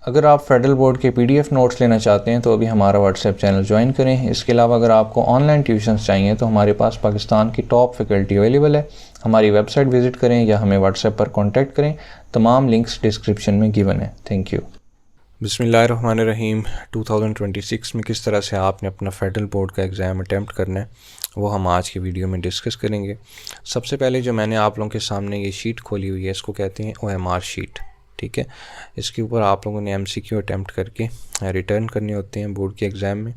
अगर आप federal board के PDF नोट्स लेना चाहते हैं तो अभी हमारा व्हाट्सएप चैनल ज्वाइन करें। इसके अलावा अगर आपको ऑनलाइन ट्यूशन्स चाहिए तो हमारे पास पाकिस्तान की टॉप फैकल्टी अवेलेबल है। हमारी वेबसाइट विज़िट करें या हमें व्हाट्सएप पर कॉन्टैक्ट करें। तमाम लिंक्स डिस्क्रिप्शन में गिवन है। Thank you. बिस्मिल्लाहिर्रहमानिर्रहीम। 2026 में किस तरह से आपने अपना फेडरल बोर्ड का एग्ज़ाम अटैम्प्ट करना है वो हम आज की वीडियो में डिस्कस करेंगे। सबसे पहले जो मैंने आप लोगों के सामने ये शीट खोली हुई है इसको कहते हैं OMR शीट। ठीक है, इसके ऊपर आप लोगों ने MCQ अटैम्प्ट करके रिटर्न करने होते हैं बोर्ड के एग्ज़ाम में।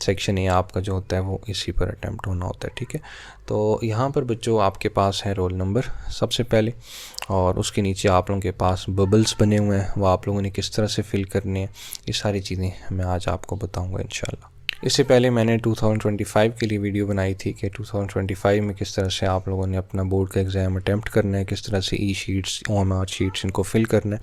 सेक्शन ए आपका जो होता है वो इसी पर अटैम्प्ट होना होता है। ठीक है, तो यहाँ पर बच्चों आपके पास है रोल नंबर सबसे पहले, और उसके नीचे आप लोगों के पास बबल्स बने हुए हैं, वो आप लोगों ने किस तरह से फिल करने हैं ये सारी चीज़ें मैं आज आपको बताऊँगा इंशाल्लाह। इससे पहले मैंने 2025 के लिए वीडियो बनाई थी कि 2025 में किस तरह से आप लोगों ने अपना बोर्ड का एग्ज़ाम अटैम्प्ट करना है, किस तरह से शीट्स OMR शीट्स इनको फिल करना है।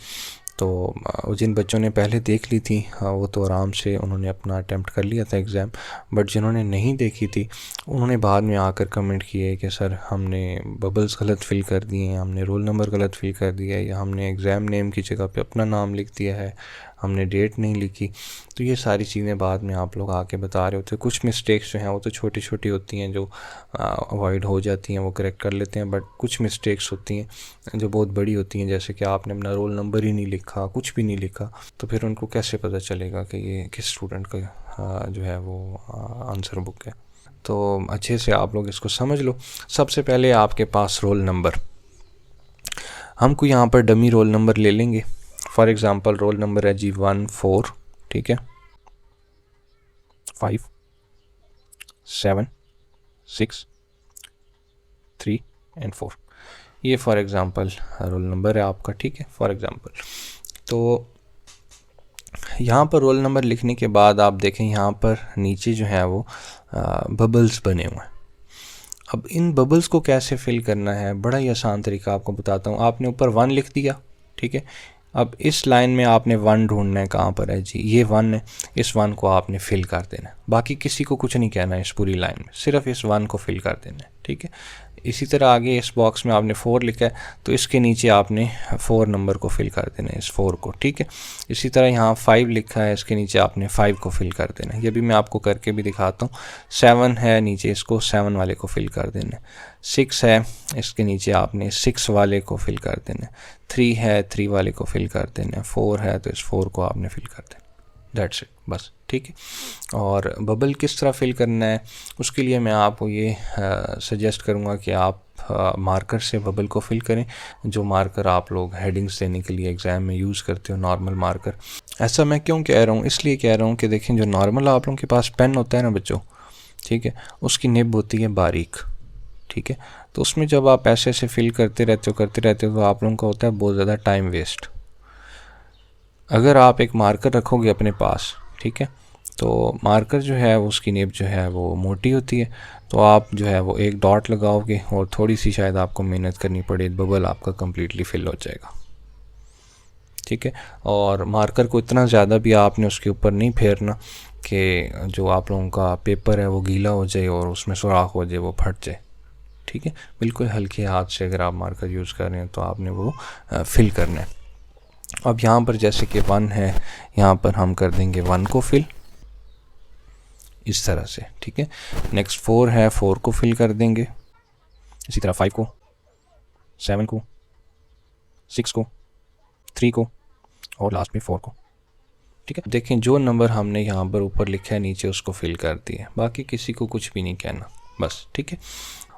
तो जिन बच्चों ने पहले देख ली थी वो तो आराम से उन्होंने अपना अटैम्प्ट कर लिया था एग्ज़ाम, बट जिन्होंने नहीं देखी थी उन्होंने बाद में आकर कमेंट किए कि सर हमने बबल्स गलत फ़िल कर दिए हैं, हमने रोल नंबर गलत फ़िल कर दिया है, या हमने एग्ज़ाम नेम की जगह पे अपना नाम लिख दिया है, हमने डेट नहीं लिखी। तो ये सारी चीज़ें बाद में आप लोग आके बता रहे होते हैं। कुछ मिस्टेक्स जो हैं वो तो छोटी छोटी होती हैं जो अवॉइड हो जाती हैं, वो करेक्ट कर लेते हैं, बट कुछ मिस्टेक्स होती हैं जो बहुत बड़ी होती हैं, जैसे कि आपने अपना रोल नंबर ही नहीं लिखा, कुछ भी नहीं लिखा, तो फिर उनको कैसे पता चलेगा कि ये किस स्टूडेंट का जो है वो आंसर बुक है। तो अच्छे से आप लोग इसको समझ लो। सबसे पहले आपके पास रोल नंबर, हमको यहाँ पर डमी रोल नंबर ले लेंगे। फॉर एग्ज़ाम्पल रोल नंबर है जी 1 4, ठीक है, 5 7 6 3 एंड 4, ये फॉर एग्ज़ाम्पल रोल नंबर है आपका। ठीक है, फॉर एग्ज़ाम्पल तो यहाँ पर रोल नंबर लिखने के बाद आप देखें यहाँ पर नीचे जो है वो बबल्स बने हुए हैं। अब इन बबल्स को कैसे फिल करना है, बड़ा ही आसान तरीका आपको बताता हूँ। आपने ऊपर 1 लिख दिया, ठीक है, अब इस लाइन में आपने 1 ढूंढना है, कहाँ पर है जी, ये 1 है, इस 1 को आपने फिल कर देना है। बाकी किसी को कुछ नहीं कहना है इस पूरी लाइन में, सिर्फ इस 1 को फिल कर देना है। ठीक है, इसी तरह आगे इस बॉक्स में आपने 4 लिखा है तो इसके नीचे आपने 4 नंबर को फिल कर देना है, इस 4 को। ठीक है, इसी तरह यहाँ 5 लिखा है, इसके नीचे आपने 5 को फिल कर देना है। ये भी मैं आपको करके भी दिखाता हूँ। 7 है, नीचे इसको 7 वाले को फिल कर देना है। 6 है, इसके नीचे आपने 6 वाले को फिल कर देना है। 3 है, 3 वाले को फिल कर देना है। 4 है तो इस 4 को आपने फिल कर देना। दैट्स इट, बस। ठीक है, और बबल किस तरह फिल करना है उसके लिए मैं आपको ये सजेस्ट करूँगा कि आप मार्कर से बबल को फिल करें, जो मार्कर आप लोग हेडिंग्स देने के लिए एग्ज़ाम में यूज़ करते हो, नॉर्मल मार्कर। ऐसा मैं क्यों कह रहा हूँ, इसलिए कह रहा हूँ कि देखें जो नॉर्मल आप लोगों के पास पेन होता है ना बच्चों, ठीक है, उसकी निब होती है बारीक। ठीक है, तो उसमें जब आप ऐसे ऐसे फिल करते रहते हो तो आप लोगों का होता है बहुत ज़्यादा टाइम वेस्ट। अगर आप एक मार्कर रखोगे अपने पास, ठीक है, तो मार्कर जो है उसकी निब जो है वो मोटी होती है, तो आप जो है वो एक डॉट लगाओगे और थोड़ी सी शायद आपको मेहनत करनी पड़े, बबल आपका कम्प्लीटली फिल हो जाएगा। ठीक है, और मार्कर को इतना ज़्यादा भी आपने उसके ऊपर नहीं फेरना कि जो आप लोगों का पेपर है वो गीला हो जाए और उसमें सुराख हो जाए, वो फट जाए। ठीक है, बिल्कुल हल्के हाथ से अगर आप मार्कर यूज़ कर रहे हैं तो आपने वो फिल करना है। अब यहाँ पर जैसे कि 1 है, यहाँ पर हम कर देंगे 1 को फिल इस तरह से। ठीक है, नेक्स्ट 4 है, 4 को फिल कर देंगे, इसी तरह 5 को, 7 को, 6 को, 3 को और लास्ट में 4 को। ठीक है, देखें जो नंबर हमने यहाँ पर ऊपर लिखा है नीचे उसको फिल कर दिया, बाकी किसी को कुछ भी नहीं कहना, बस। ठीक है,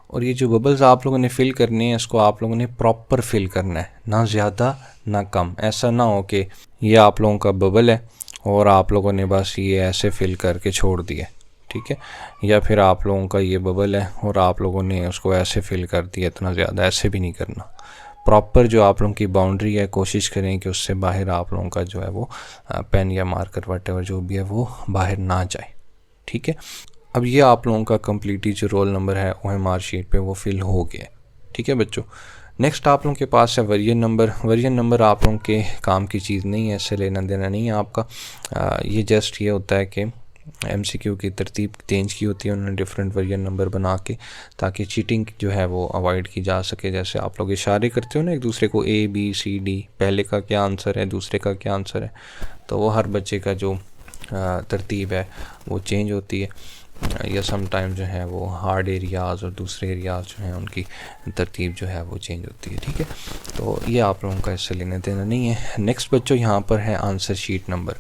और ये जो बबल्स आप लोगों ने फिल करने हैं इसको आप लोगों ने प्रॉपर फिल करना है, ना ज़्यादा ना कम। ऐसा ना हो कि ये आप लोगों का बबल है और आप लोगों ने बस ये ऐसे फिल करके छोड़ दिया। ठीक है, या फिर आप लोगों का ये बबल है और आप लोगों ने उसको ऐसे फिल कर दिया, इतना ज़्यादा ऐसे भी नहीं करना। प्रॉपर जो आप लोगों की बाउंड्री है कोशिश करें कि उससे बाहर आप लोगों का जो है वो पेन या मार्कर वटेवर जो भी है वो बाहर ना जाए। ठीक है, अब ये आप लोगों का कम्प्लीटली जो रोल नंबर है OMR शीट पे वो फिल हो गया। ठीक है बच्चों, नेक्स्ट आप लोगों के पास है वर्जन नंबर। वर्जन नंबर आप लोगों के काम की चीज़ नहीं है, इससे लेना देना नहीं है आपका। ये जस्ट ये होता है कि MCQ की तरतीब चेंज की होती है उन्होंने, डिफरेंट वर्जन नंबर बना के, ताकि चीटिंग जो है वो अवॉइड की जा सके। जैसे आप लोग इशारे करते हो ना एक दूसरे को, ABCD, पहले का क्या आंसर है, दूसरे का क्या आंसर है, तो वो हर बच्चे का जो तरतीब है वो चेंज होती है, या समटाइम जो है वो हार्ड एरियाज़ और दूसरे एरियाज़ जो हैं उनकी तरतीब जो है वो चेंज होती है। ठीक है, तो ये आप लोगों का इससे लेने देना नहीं है। नेक्स्ट बच्चों यहाँ पर है answer sheet number.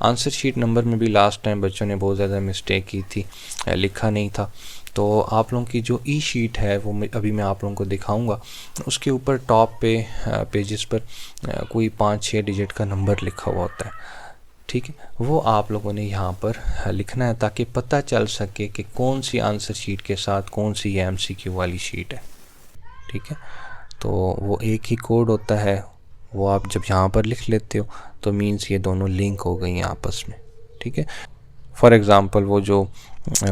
Answer sheet number में भी लास्ट टाइम बच्चों ने बहुत ज़्यादा मिस्टेक की थी, लिखा नहीं था। तो आप लोगों की जो ई शीट है वो अभी मैं आप लोगों को दिखाऊंगा, उसके ऊपर टॉप पे पेजेस पर कोई 5-6 डिजिट का नंबर लिखा हुआ होता है। ठीक है, वो आप लोगों ने यहाँ पर लिखना है ताकि पता चल सके कि कौन सी आंसर शीट के साथ कौन सी MCQ वाली शीट है। ठीक है, तो वो एक ही कोड होता है, वो आप जब यहाँ पर लिख लेते हो तो मीन्स ये दोनों लिंक हो गई हैं आपस में। ठीक है, फॉर एग्ज़ाम्पल वो जो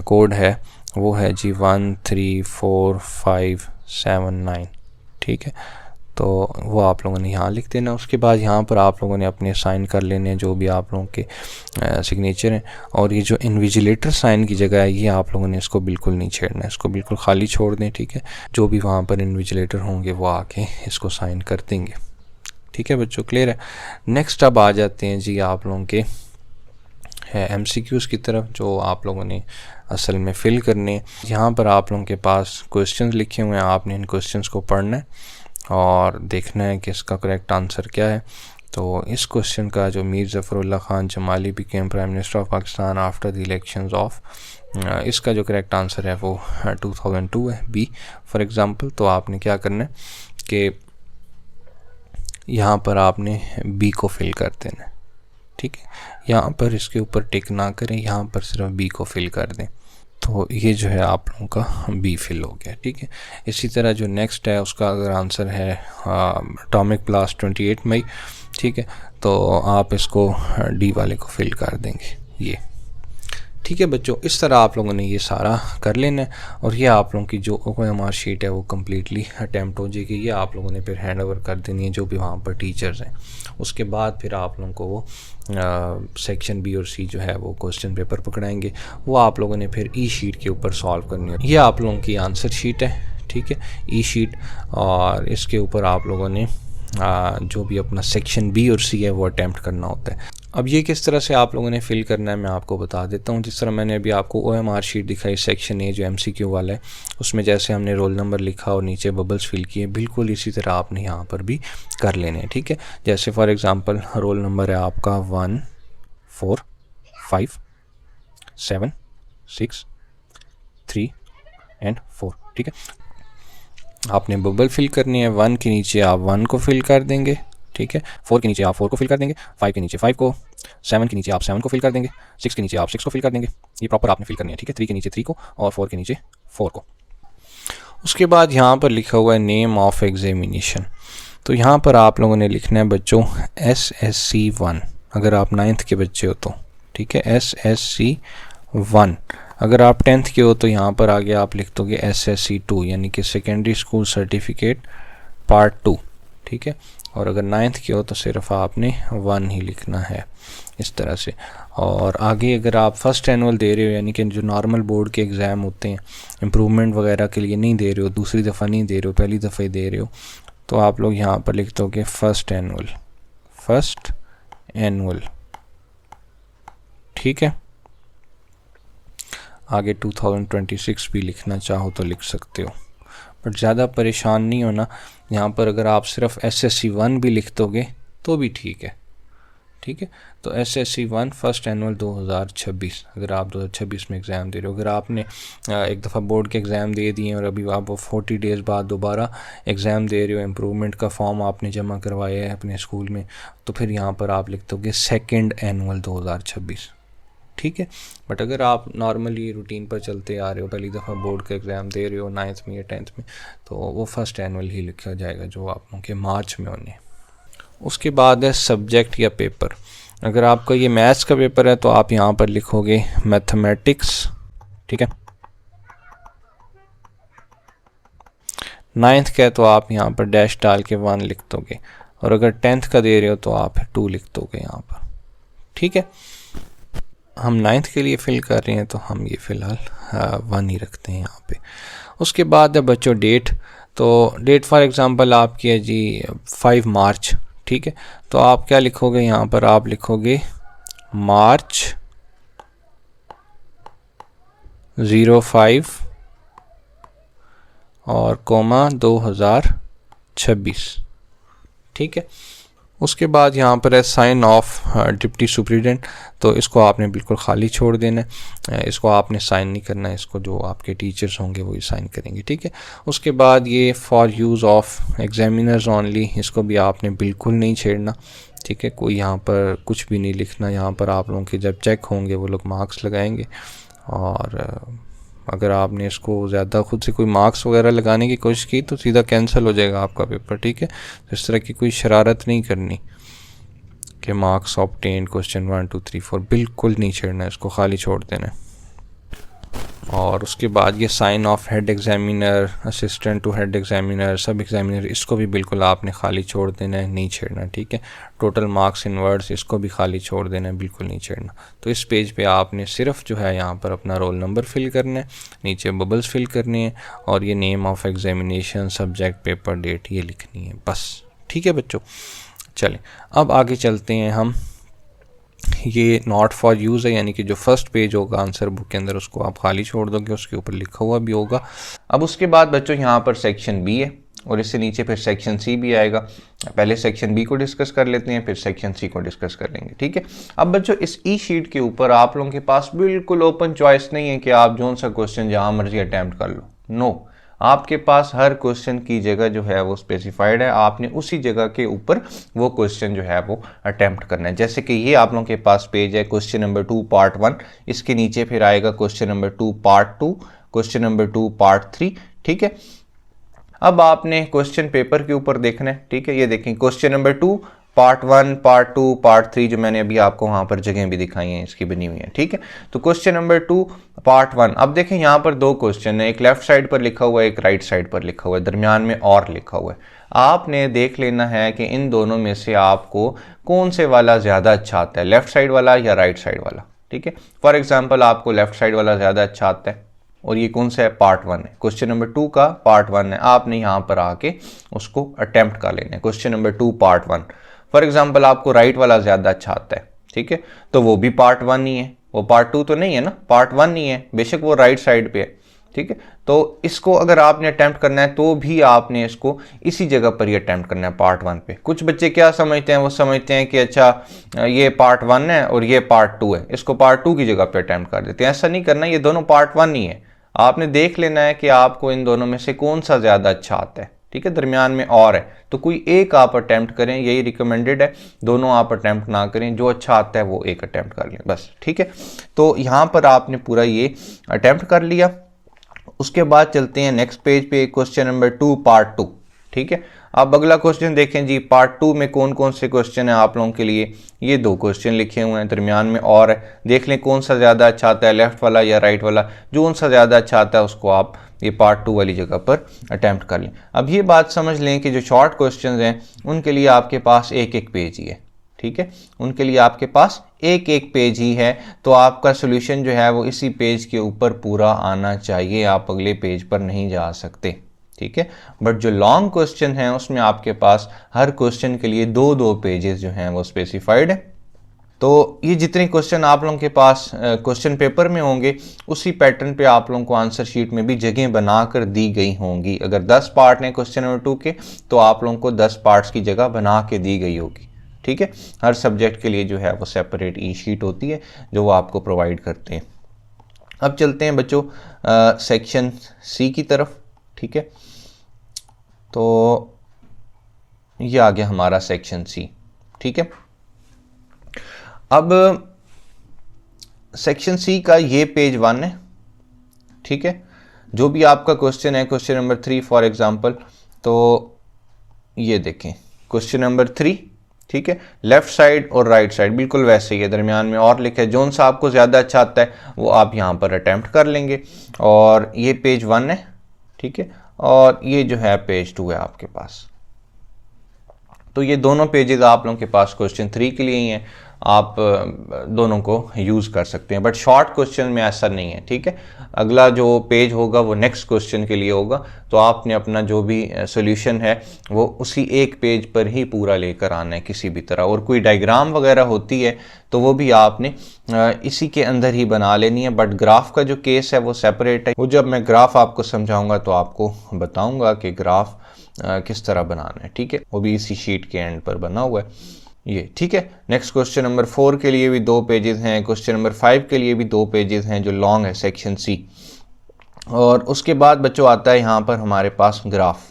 कोड है वो है जी 134579। ठीक है, तो वो आप लोगों ने यहाँ लिख देना। उसके बाद यहाँ पर आप लोगों ने अपने साइन कर लेने हैं जो भी आप लोगों के सिग्नेचर हैं, और ये जो इन्विजिलेटर साइन की जगह है ये आप लोगों ने इसको बिल्कुल नहीं छेड़ना है, इसको बिल्कुल खाली छोड़ दें। ठीक है, जो भी वहाँ पर इन्विजिलेटर होंगे वो आके इसको साइन कर देंगे। ठीक है बच्चों, क्लियर है। नेक्स्ट अब आ जाते हैं जी आप लोगों के MCQs की तरफ, जो आप लोगों ने असल में फ़िल करने हैं। यहाँ पर आप लोगों के पास क्वेश्चंस लिखे हुए हैं, आपने इन क्वेश्चंस को पढ़ना है और देखना है कि इसका करेक्ट आंसर क्या है। तो इस क्वेश्चन का जो Mir Zafarullah Khan Jamali became prime minister of Pakistan after the elections of, इसका जो करेक्ट आंसर है वो 2002 है, B फॉर एग्ज़ाम्पल। तो आपने क्या करना है कि यहाँ पर आपने B को फिल कर देना है। ठीक है, यहाँ पर इसके ऊपर टिक ना करें, यहाँ पर सिर्फ B को फिल कर दें, तो ये जो है आप लोगों का B फिल हो गया। ठीक है, इसी तरह जो नेक्स्ट है उसका अगर आंसर है एटॉमिक ब्लास्ट 28 मई, ठीक है, तो आप इसको D वाले को फिल कर देंगे ये। ठीक है बच्चों, इस तरह आप लोगों ने ये सारा कर लेना है, और ये आप लोगों की जो OMR शीट है वो कम्प्लीटली अटैम्प्ट हो जाएगी। ये आप लोगों ने फिर हैंड ओवर कर देनी है जो भी वहाँ पर टीचर्स हैं। उसके बाद फिर आप लोगों को वो सेक्शन B और C जो है वो क्वेश्चन पेपर पकड़ाएंगे, वो आप लोगों ने फिर ई शीट के ऊपर सॉल्व करनी है। ये आप लोगों की आंसर शीट है, ठीक है, ई शीट, और इसके ऊपर आप लोगों ने जो भी अपना सेक्शन B और C है वो अटैम्प्ट करना होता है। अब ये किस तरह से आप लोगों ने फिल करना है मैं आपको बता देता हूँ। जिस तरह मैंने अभी आपको OMR शीट दिखाई सेक्शन A जो MCQ वाला है, उसमें जैसे हमने रोल नंबर लिखा और नीचे बबल्स फिल किए, बिल्कुल इसी तरह आपने यहाँ पर भी कर लेने हैं। ठीक है, जैसे फॉर एग्ज़ाम्पल रोल नंबर है आपका 1 4 5 7 6 3 एंड 4। ठीक है, आपने बबल फिल करनी है। 1 के नीचे आप 1 को फिल कर देंगे, ठीक है, 4 के नीचे आप 4 को फिल कर देंगे, 5 के नीचे 5 को, 7 के नीचे आप 7 को फिल कर देंगे, 6 के नीचे आप 6 को फिल कर देंगे। ये प्रॉपर आपने फिल करनी है। ठीक है, 3 के नीचे 3 को और 4 के नीचे 4 को। उसके बाद यहाँ पर लिखा हुआ है नेम ऑफ एग्जामिनेशन, तो यहाँ पर आप लोगों ने लिखना है बच्चों SSC 1 अगर आप 9th के बच्चे हो तो, ठीक है, SSC 1। अगर आप 10th के हो तो यहाँ पर आगे आप लिख दोगे SSC 2 यानी कि सेकेंडरी स्कूल सर्टिफिकेट पार्ट 2। ठीक है, और अगर 9th के हो तो सिर्फ आपने 1 ही लिखना है इस तरह से। और आगे अगर आप फर्स्ट एनुअल दे रहे हो यानी कि जो नॉर्मल बोर्ड के एग्ज़ाम होते हैं इम्प्रूवमेंट वगैरह के लिए नहीं दे रहे हो, दूसरी दफ़ा नहीं दे रहे हो, पहली दफ़ा ही दे रहे हो, तो आप लोग यहाँ पर लिख दोगे फर्स्ट एनुअल। ठीक है, आगे 2026 भी लिखना चाहो तो लिख सकते हो, बट ज़्यादा परेशान नहीं होना। यहाँ पर अगर आप सिर्फ SSC 1 भी लिख दोगे तो भी ठीक है। ठीक है, तो SSC 1 फर्स्ट एनुअल 2026 अगर आप 2026 में एग्ज़ाम दे रहे हो। अगर आपने एक दफ़ा बोर्ड के एग्ज़ाम दे दिए और अभी आप 40 डेज़ बाद दोबारा एग्ज़ाम दे रहे हो, इम्प्रूवमेंट का फॉर्म आपने जमा करवाया है अपने स्कूल में, तो फिर यहाँ पर आप लिख दोगे सेकेंड एनुअल 2026। ठीक है, बट अगर आप नॉर्मली रूटीन पर चलते आ रहे हो, पहली दफ़ा बोर्ड का एग्ज़ाम दे रहे हो 9th में या 10th में, तो वो फर्स्ट एनुअल ही लिखा जाएगा जो आप लोगों के मार्च में होने। उसके बाद है सब्जेक्ट या पेपर। अगर आपका ये मैथ्स का पेपर है तो आप यहाँ पर लिखोगे मैथमेटिक्स। ठीक है, 9th का है तो आप यहाँ पर डैश डाल के 1 लिख दोगे, और अगर 10th का दे रहे हो तो आप 2 लिख दोगे यहाँ पर। ठीक है, हम 9th के लिए फ़िल कर रहे हैं तो हम ये फ़िलहाल 1 ही रखते हैं यहाँ पे। उसके बाद है बच्चों डेट, तो डेट फॉर एग्ज़ाम्पल आपकी है जी 5 मार्च, ठीक है। तो आप क्या लिखोगे यहाँ पर, आप लिखोगे मार्च 05 और कोमा 2026, ठीक है। उसके बाद यहाँ पर है साइन ऑफ डिप्टी सुप्रिटेंडेंट, तो इसको आपने बिल्कुल खाली छोड़ देना है, इसको आपने साइन नहीं करना है, इसको जो आपके टीचर्स होंगे वही साइन करेंगे, ठीक है। उसके बाद ये for use of examiners only, इसको भी आपने बिल्कुल नहीं छेड़ना, ठीक है। कोई यहाँ पर कुछ भी नहीं लिखना, यहाँ पर आप लोगों के जब चेक होंगे वो लोग मार्क्स लगाएंगे, और अगर आपने इसको ज़्यादा खुद से कोई मार्क्स वगैरह लगाने की कोशिश की तो सीधा कैंसिल हो जाएगा आपका पेपर, ठीक है। तो इस तरह की कोई शरारत नहीं करनी कि मार्क्स ऑब्टेन क्वेश्चन 1 2 3 4, बिल्कुल नहीं छेड़ना, इसको खाली छोड़ देना है। और उसके बाद ये sign off head examiner, assistant to head examiner, sub examiner, इसको भी बिल्कुल आपने खाली छोड़ देना है, नहीं छेड़ना, ठीक है। टोटल मार्क्स इन वर्ड्स, इसको भी खाली छोड़ देना है, बिल्कुल नहीं छेड़ना। तो इस पेज पे आपने सिर्फ जो है यहाँ पर अपना रोल नंबर फिल करना है, नीचे बबल्स फिल करनी है, और ये name of examination, subject, paper, date ये लिखनी है बस, ठीक है बच्चों। चलें अब आगे चलते हैं हम। ये नॉट फॉर यूज़ है, यानी कि जो फर्स्ट पेज होगा आंसर बुक के अंदर उसको आप खाली छोड़ दोगे, उसके ऊपर लिखा हुआ भी होगा। अब उसके बाद बच्चों यहाँ पर सेक्शन बी है और इससे नीचे फिर सेक्शन सी भी आएगा। पहले सेक्शन बी को डिस्कस कर लेते हैं, फिर सेक्शन सी को डिस्कस कर लेंगे, ठीक है। अब बच्चों इस ई शीट के ऊपर आप लोगों के पास बिल्कुल ओपन चॉइस नहीं है कि आप जो सा क्वेश्चन जहाँ मर्जी अटैम्प्ट कर लो, नो। आपके पास हर क्वेश्चन की जगह जो है वो स्पेसिफाइड है, आपने उसी जगह के ऊपर वो क्वेश्चन जो है वो अटैम्प्ट करना है। जैसे कि ये आप लोगों के पास पेज है क्वेश्चन नंबर 2 पार्ट 1, इसके नीचे फिर आएगा question number 2 part 2, question number 2 part 3, ठीक है। अब आपने क्वेश्चन पेपर के ऊपर देखना है, ठीक है। ये देखें question number 2 part 1, part 2, part 3, जो मैंने अभी आपको वहाँ पर जगह भी दिखाई हैं इसकी बनी हुई है, ठीक है। तो क्वेश्चन नंबर 2 पार्ट 1, अब देखें यहाँ पर दो क्वेश्चन है, एक लेफ्ट साइड पर लिखा हुआ है, एक राइट साइड पर लिखा हुआ है, दरमियान में और लिखा हुआ है। आपने देख लेना है कि इन दोनों में से आपको कौन से वाला ज़्यादा अच्छा आता है, लेफ्ट साइड वाला या राइट साइड वाला, ठीक है। फॉर एग्जाम्पल आपको लेफ्ट साइड वाला ज़्यादा अच्छा आता है, और ये कौन सा है, पार्ट 1 है, क्वेश्चन नंबर 2 का पार्ट 1 है। आपने यहाँ पर आके उसको अटेम्प्ट कर लेना है, question number 2 part 1। For example आपको राइट वाला ज़्यादा अच्छा आता है, ठीक है, तो वो भी पार्ट 1 ही है, वो पार्ट 2 तो नहीं है ना, पार्ट 1 ही है, बेशक वो राइट साइड पे है, ठीक है। तो इसको अगर आपने अटेम्प्ट करना है तो भी आपने इसको इसी जगह पर ही अटेम्प्ट करना है, पार्ट 1 पे। कुछ बच्चे क्या समझते हैं, वो समझते हैं कि अच्छा ये पार्ट 1 है और ये पार्ट 2 है, इसको पार्ट 2 की जगह पे अटेम्प्ट कर देते हैं। ऐसा नहीं करना, ये दोनों पार्ट 1 ही है। आपने देख लेना है कि आपको इन दोनों में से कौन सा ज़्यादा अच्छा आता है, ठीक है, दरमियान में और है, तो कोई एक आप अटेम्प्ट करें, यही रिकमेंडेड है। दोनों आप अटेम्प्ट ना करें, जो अच्छा आता है वो एक अटेम्प्ट कर लें बस, ठीक है। तो यहाँ पर आपने पूरा ये अटेम्प्ट कर लिया। उसके बाद चलते हैं नेक्स्ट पेज पे, क्वेश्चन नंबर 2 पार्ट 2, ठीक है। अब अगला क्वेश्चन देखें जी, पार्ट 2 में कौन कौन से क्वेश्चन है आप लोगों के लिए, ये दो क्वेश्चन लिखे हुए हैं, दरमियान में और है। देख लें कौन सा ज़्यादा अच्छा आता है, लेफ्ट वाला या राइट वाला, जो कौन सा ज़्यादा अच्छा आता है उसको आप ये पार्ट 2 वाली जगह पर अटैम्प्ट कर लें। अब ये बात समझ लें कि जो शॉर्ट क्वेश्चन हैं उनके लिए आपके पास एक एक पेज ही है, ठीक है, उनके लिए आपके पास एक एक पेज ही है। तो आपका सोल्यूशन जो है वो इसी पेज के ऊपर पूरा आना चाहिए, आप अगले पेज पर नहीं जा सकते, ठीक है। बट जो लॉन्ग क्वेश्चन हैं उसमें आपके पास हर क्वेश्चन के लिए दो दो पेजेस जो हैं वो स्पेसिफाइड है। तो ये जितने क्वेश्चन आप लोगों के पास क्वेश्चन पेपर में होंगे उसी पैटर्न पे आप लोगों को आंसर शीट में भी जगह बनाकर दी गई होंगी। अगर 10 पार्ट हैं क्वेश्चन नंबर 2 के, तो आप लोगों को 10 पार्ट्स की जगह बना के दी गई होगी, ठीक है। हर सब्जेक्ट के लिए जो है वो सेपरेट ई शीट होती है जो वो आपको प्रोवाइड करते हैं। अब चलते हैं बच्चों सेक्शन सी की तरफ, ठीक है। तो ये आ गया हमारा सेक्शन सी, ठीक है। अब सेक्शन सी का ये पेज 1 है, ठीक है। जो भी आपका क्वेश्चन है, क्वेश्चन नंबर 3 फॉर एग्जांपल, तो ये देखें क्वेश्चन नंबर 3, ठीक है, लेफ्ट साइड और राइट साइड बिल्कुल वैसे ही है, दरमियान में और लिखा है। जोन सा आपको ज़्यादा अच्छा आता है वो आप यहाँ पर अटैम्प्ट कर लेंगे। और ये पेज 1 है, ठीक है, और ये जो है पेज 2 है आपके पास। तो ये दोनों पेजेस आप लोगों के पास क्वेश्चन 3 के लिए ही हैं। आप दोनों को यूज़ कर सकते हैं, बट शॉर्ट क्वेश्चन में ऐसा नहीं है, ठीक है। अगला जो पेज होगा वो नेक्स्ट क्वेश्चन के लिए होगा, तो आपने अपना जो भी सोल्यूशन है वो उसी एक पेज पर ही पूरा लेकर आना है किसी भी तरह, और कोई डायग्राम वगैरह होती है तो वो भी आपने इसी के अंदर ही बना लेनी है, बट ग्राफ का जो केस है वो सेपरेट है। वो जब मैं ग्राफ आपको समझाऊंगा तो आपको बताऊंगा कि ग्राफ किस तरह बनाना है, ठीक है। वो भी इसी शीट के एंड पर बना हुआ है ये, ठीक है। नेक्स्ट क्वेश्चन नंबर 4 के लिए भी 2 पेजेस हैं, क्वेश्चन नंबर 5 के लिए भी 2 पेजेस हैं जो लॉन्ग है, सेक्शन सी। और उसके बाद बच्चों आता है यहाँ पर हमारे पास ग्राफ।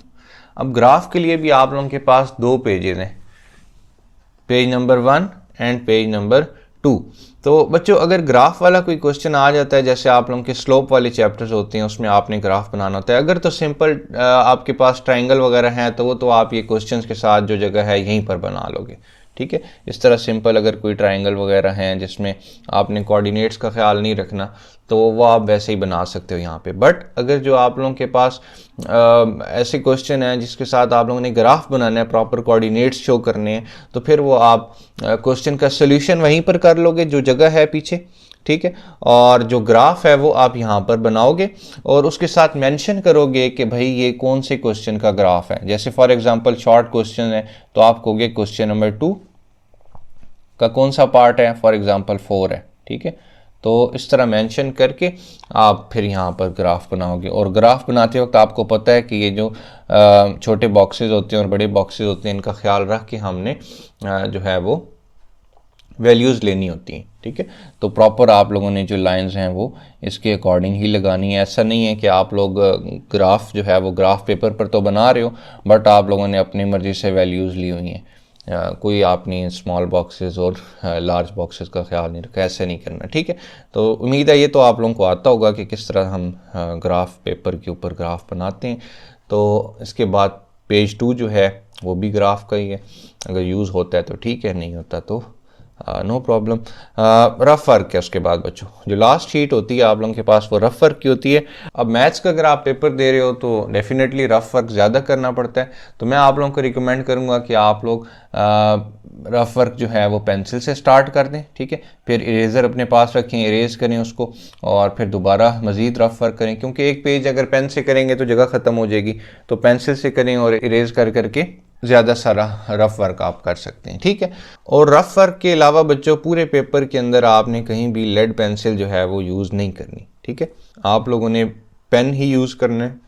अब ग्राफ के लिए भी आप लोगों के पास 2 पेजेस हैं, page number 1 and page number 2। तो बच्चों अगर ग्राफ वाला कोई क्वेश्चन आ जाता है, जैसे आप लोगों के स्लोप वाले चैप्टर्स होते हैं उसमें आपने ग्राफ बनाना होता है, अगर तो सिंपल आपके पास ट्रायंगल वगैरह हैं तो वो तो आप ये क्वेश्चंस के साथ जो जगह है यहीं पर बना लोगे, ठीक है। इस तरह सिंपल अगर कोई ट्रायंगल वगैरह हैं जिसमें आपने कोऑर्डिनेट्स का ख्याल नहीं रखना तो वो आप वैसे ही बना सकते हो यहाँ पे। बट अगर जो आप लोगों के पास ऐसे क्वेश्चन हैं जिसके साथ आप लोगों ने ग्राफ बनाना है, प्रॉपर कोऑर्डिनेट्स शो करने हैं, तो फिर वो आप क्वेश्चन का सोल्यूशन वहीं पर कर लोगे जो जगह है पीछे, ठीक है। और जो ग्राफ है वो आप यहाँ पर बनाओगे और उसके साथ मेंशन करोगे कि भाई ये कौन से क्वेश्चन का ग्राफ है। जैसे फॉर एग्जांपल शॉर्ट क्वेश्चन है तो आप कहोगे क्वेश्चन नंबर 2 का कौन सा पार्ट है, फॉर एग्जांपल 4 है, ठीक है। तो इस तरह मेंशन करके आप फिर यहाँ पर ग्राफ बनाओगे, और ग्राफ बनाते वक्त आपको पता है कि ये जो छोटे बॉक्सेस होते हैं और बड़े बॉक्सेस होते हैं इनका ख्याल रख के हमने जो है वो वैल्यूज़ लेनी होती हैं, ठीक है। तो प्रॉपर आप लोगों ने जो लाइंस हैं वो इसके अकॉर्डिंग ही लगानी है। ऐसा नहीं है कि आप लोग ग्राफ जो है वो ग्राफ पेपर पर तो बना रहे हो बट आप लोगों ने अपनी मर्ज़ी से वैल्यूज़ ली हुई हैं, कोई आपने स्मॉल बॉक्सेस और लार्ज बॉक्सेस का ख्याल नहीं रखा, ऐसे नहीं करना, ठीक है। तो उम्मीद है ये तो आप लोगों को आता होगा कि किस तरह हम ग्राफ पेपर के ऊपर ग्राफ बनाते हैं। तो इसके बाद पेज 2 जो है वो भी ग्राफ का ही है, अगर यूज़ होता है तो ठीक है, नहीं होता तो नो प्रॉब्लम। रफ वर्क है उसके बाद बच्चों, जो लास्ट शीट होती है आप लोगों के पास वो रफ वर्क की होती है। अब मैथ्स का अगर आप पेपर दे रहे हो तो डेफिनेटली रफ वर्क ज़्यादा करना पड़ता है, तो मैं आप लोगों को रिकमेंड करूँगा कि आप लोग रफ वर्क जो है वो पेंसिल से स्टार्ट कर दें, ठीक है। फिर इरेज़र अपने पास रखें, इरेज़ करें उसको और फिर दोबारा मज़ीद रफ वर्क करें, क्योंकि एक पेज अगर पेन से करेंगे तो जगह ख़त्म हो जाएगी, तो पेंसिल से करें और इरेज़ कर करके ज़्यादा सारा रफ वर्क आप कर सकते हैं, ठीक है। और रफ वर्क के अलावा बच्चों पूरे पेपर के अंदर आपने कहीं भी लेड पेंसिल जो है वो यूज़ नहीं करनी, ठीक है। आप लोगों ने पेन ही यूज़ करना है,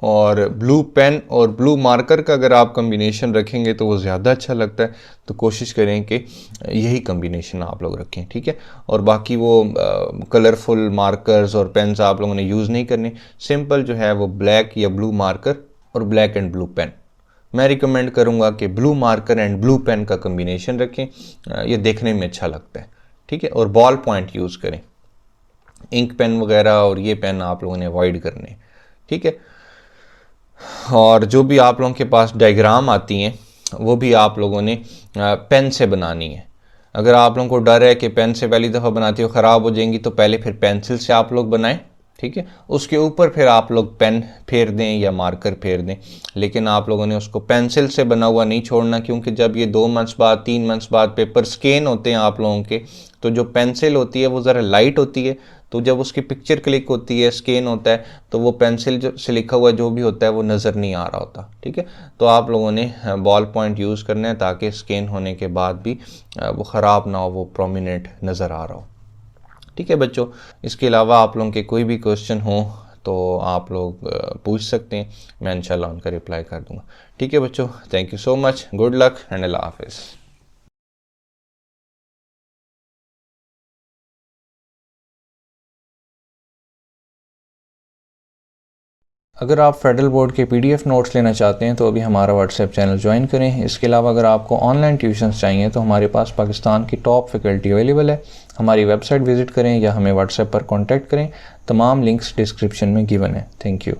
और ब्लू पेन और ब्लू मार्कर का अगर आप कम्बिनेशन रखेंगे तो वो ज़्यादा अच्छा लगता है, तो कोशिश करें कि यही कम्बिनेशन आप लोग रखें, ठीक है। और बाकी वो कलरफुल मार्कर्स और पेन्स आप लोगों ने यूज़ नहीं करने, सिंपल जो है वो ब्लैक या ब्लू मार्कर और ब्लैक एंड ब्लू पेन। मैं रिकमेंड करूंगा कि blue marker and blue pen का कम्बिनेशन रखें, ये देखने में अच्छा लगता है, ठीक है। और बॉल पॉइंट यूज़ करें, इंक पेन वगैरह और ये पेन आप लोगों ने अवॉइड करने, ठीक है। और जो भी आप लोगों के पास डायग्राम आती हैं वो भी आप लोगों ने पेन से बनानी है। अगर आप लोगों को डर है कि पेन से पहली दफ़ा बनाती हो ख़राब हो जाएंगी तो पहले फिर पेंसिल से आप लोग बनाएं, ठीक है। उसके ऊपर फिर आप लोग पेन फेर दें या मार्कर फेर दें, लेकिन आप लोगों ने उसको पेंसिल से बना हुआ नहीं छोड़ना, क्योंकि जब ये 2 मंथ्स बाद 3 मंथ्स बाद पेपर स्कैन होते हैं आप लोगों के, तो जो पेंसिल होती है वो ज़रा लाइट होती है, तो जब उसकी पिक्चर क्लिक होती है, स्कैन होता है, तो वो पेंसिल जो से लिखा हुआ जो भी होता है वो नज़र नहीं आ रहा होता, ठीक है। तो आप लोगों ने बॉल पॉइंट यूज़ करना है ताकि स्कैन होने के बाद भी वो ख़राब ना हो, वो प्रोमिनेंट नज़र आ रहा हो, ठीक है बच्चों। इसके अलावा आप लोगों के कोई भी क्वेश्चन हो तो आप लोग पूछ सकते हैं, मैं इंशाल्लाह उनका रिप्लाई कर दूंगा, ठीक है बच्चों। Thank you so much, good luck and अल्लाह हाफिज़। अगर आप फेडरल बोर्ड के PDF नोट्स लेना चाहते हैं तो अभी हमारा व्हाट्सएप चैनल ज्वाइन करें। इसके अलावा अगर आपको ऑनलाइन ट्यूशन्स चाहिए तो हमारे पास पाकिस्तान की टॉप फैकल्टी अवेलेबल है। हमारी वेबसाइट विज़िट करें या हमें व्हाट्सएप पर कॉन्टैक्ट करें, तमाम लिंक्स डिस्क्रिप्शन में गिवन है। Thank you.